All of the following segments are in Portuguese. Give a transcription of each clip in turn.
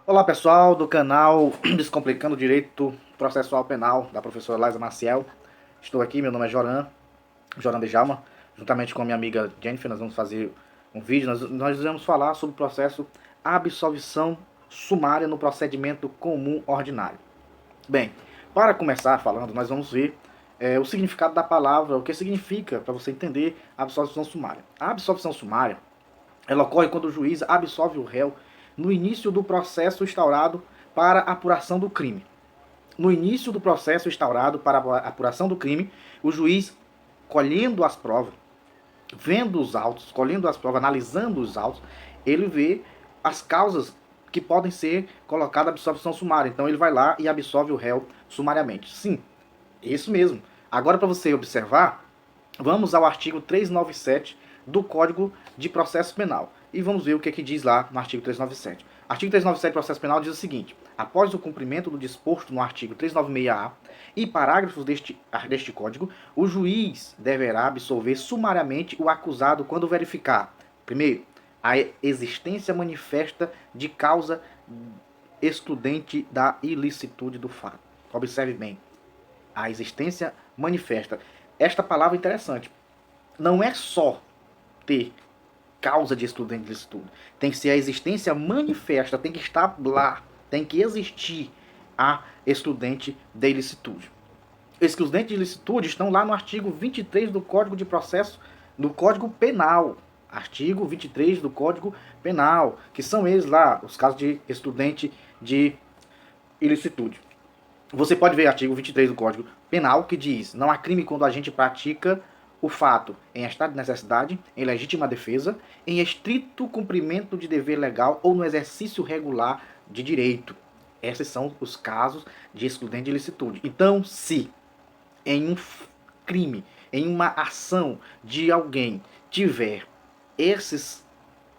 Olá pessoal do canal Descomplicando o Direito Processual Penal da professora Laisa Maciel. Estou aqui, meu nome é Joran Djalma. Juntamente com a minha amiga Jennifer, nós vamos fazer um vídeo. Nós vamos falar sobre o processo absolvição sumária no procedimento comum ordinário. Bem, para começar falando, nós vamos ver o significado da palavra, o que significa, para você entender a absolvição sumária. A absolvição sumária, ela ocorre quando o juiz absolve o réu no início do processo instaurado para apuração do crime. No início do processo instaurado para a apuração do crime, o juiz, colhendo as provas, vendo os autos, colhendo as provas, analisando os autos, ele vê as causas que podem ser colocadas à absolvição sumária. Então ele vai lá e absolve o réu sumariamente. Sim, isso mesmo. Agora, para você observar, vamos ao artigo 397 do Código de Processo Penal. E vamos ver o que diz lá no artigo 397. Artigo 397 do Processo Penal diz o seguinte: após o cumprimento do disposto no artigo 396-A e parágrafos deste Código, o juiz deverá absolver sumariamente o acusado quando verificar, primeiro, a existência manifesta de causa excludente da ilicitude do fato. Observe bem, a existência manifesta. Esta palavra é interessante. Não é só ter causa de excludente de ilicitude. Tem que ser a existência manifesta, tem que estar lá, tem que existir a excludente de ilicitude. Excludente de ilicitude estão lá no artigo 23 do Código de Processo, do Código Penal. Artigo 23 do Código Penal, que são eles lá, os casos de excludente de ilicitude. Você pode ver o artigo 23 do Código Penal, que diz: não há crime quando a gente pratica o fato em estado de necessidade, em legítima defesa, em estrito cumprimento de dever legal ou no exercício regular de direito. Esses são os casos de excludente de ilicitude. Então, se em um crime, em uma ação de alguém tiver esses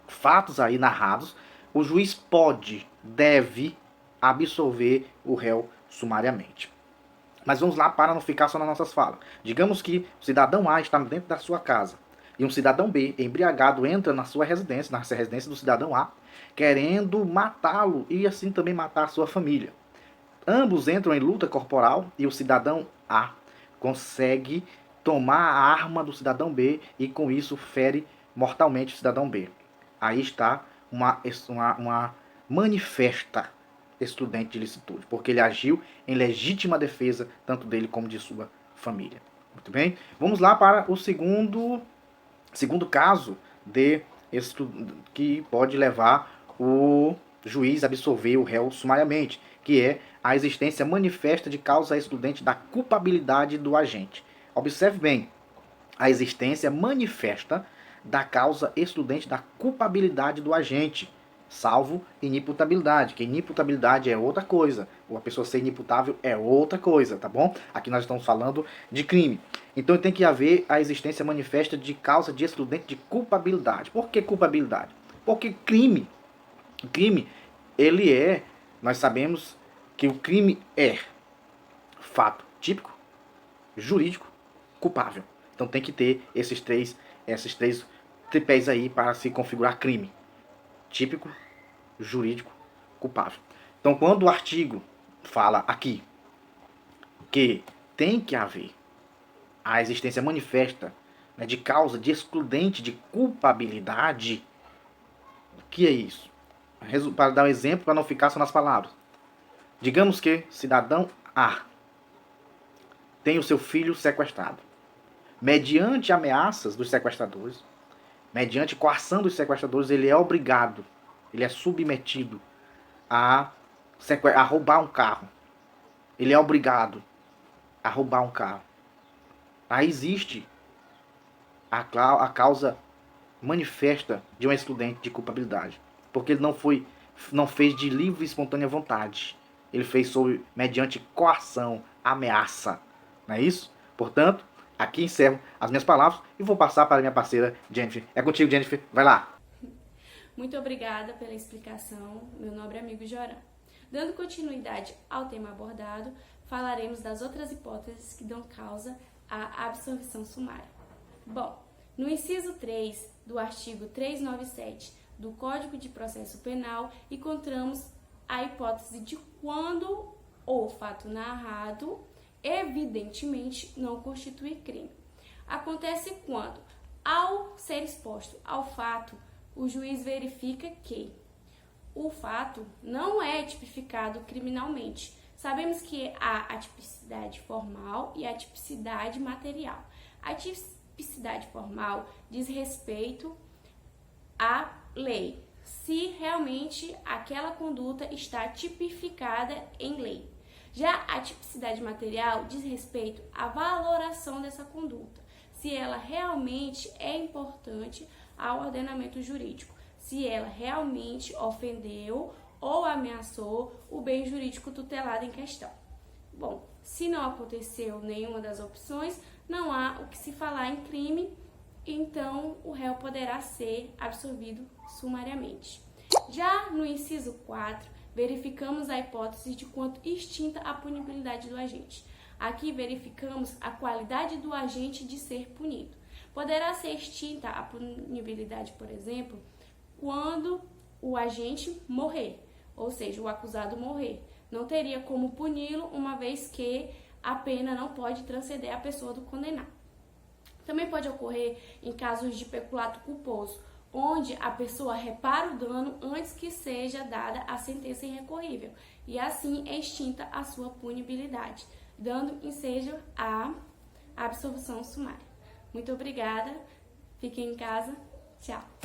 fatos aí narrados, o juiz deve absolver o réu sumariamente. Mas vamos lá para não ficar só nas nossas falas. Digamos que o cidadão A está dentro da sua casa e um cidadão B, embriagado, entra na sua residência, na residência do cidadão A, querendo matá-lo e assim também matar a sua família. Ambos entram em luta corporal e o cidadão A consegue tomar a arma do cidadão B e com isso fere mortalmente o cidadão B. Aí está uma manifesta excludente de ilicitude, porque ele agiu em legítima defesa tanto dele como de sua família. Muito bem? Vamos lá para o segundo caso de que pode levar o juiz a absolver o réu sumariamente, que é a existência manifesta de causa excludente da culpabilidade do agente. Observe bem, a existência manifesta da causa excludente da culpabilidade do agente, salvo inimputabilidade, que inimputabilidade é outra coisa, ou a pessoa ser inimputável é outra coisa, tá bom? Aqui nós estamos falando de crime. Então tem que haver a existência manifesta de causa de excludente de culpabilidade. Por que culpabilidade? Porque crime, ele é, nós sabemos que o crime é fato típico, jurídico, culpável. Então tem que ter esses três tripés aí para se configurar crime: típico, jurídico, culpável. Então quando o artigo fala aqui que tem que haver a existência manifesta, né, de causa de excludente de culpabilidade, o que é isso? Para dar um exemplo, para não ficar só nas palavras. Digamos que cidadão A tem o seu filho sequestrado. Mediante ameaças dos sequestradores, mediante coação dos sequestradores, ele é obrigado, ele é submetido a roubar um carro. Ele é obrigado a roubar um carro. Aí existe a causa manifesta de um excludente de culpabilidade, porque ele não fez de livre e espontânea vontade. Ele fez mediante coação, ameaça. Não é isso? Portanto, aqui encerro as minhas palavras e vou passar para a minha parceira Jennifer. É contigo, Jennifer. Vai lá. Muito obrigada pela explicação, meu nobre amigo Joran. Dando continuidade ao tema abordado, falaremos das outras hipóteses que dão causa à absolvição sumária. Bom, no inciso 3 do artigo 397 do Código de Processo Penal, encontramos a hipótese de quando o fato narrado evidentemente não constitui crime. Acontece quando, ao ser exposto ao fato, o juiz verifica que o fato não é tipificado criminalmente. Sabemos que há a tipicidade formal e a tipicidade material. A tipicidade formal diz respeito à lei, se realmente aquela conduta está tipificada em lei. Já a tipicidade material diz respeito à valoração dessa conduta, se ela realmente é importante ao ordenamento jurídico, se ela realmente ofendeu ou ameaçou o bem jurídico tutelado em questão. Bom, se não aconteceu nenhuma das opções, não há o que se falar em crime, então o réu poderá ser absolvido sumariamente. Já no inciso 4, verificamos a hipótese de quanto extinta a punibilidade do agente. Aqui verificamos a qualidade do agente de ser punido. Poderá ser extinta a punibilidade, por exemplo, quando o agente morrer, ou seja, o acusado morrer. Não teria como puni-lo, uma vez que a pena não pode transcender a pessoa do condenado. Também pode ocorrer em casos de peculato culposo, onde a pessoa repara o dano antes que seja dada a sentença irrecorrível, e assim é extinta a sua punibilidade, dando ensejo à absolvição sumária. Muito obrigada, fiquem em casa, tchau!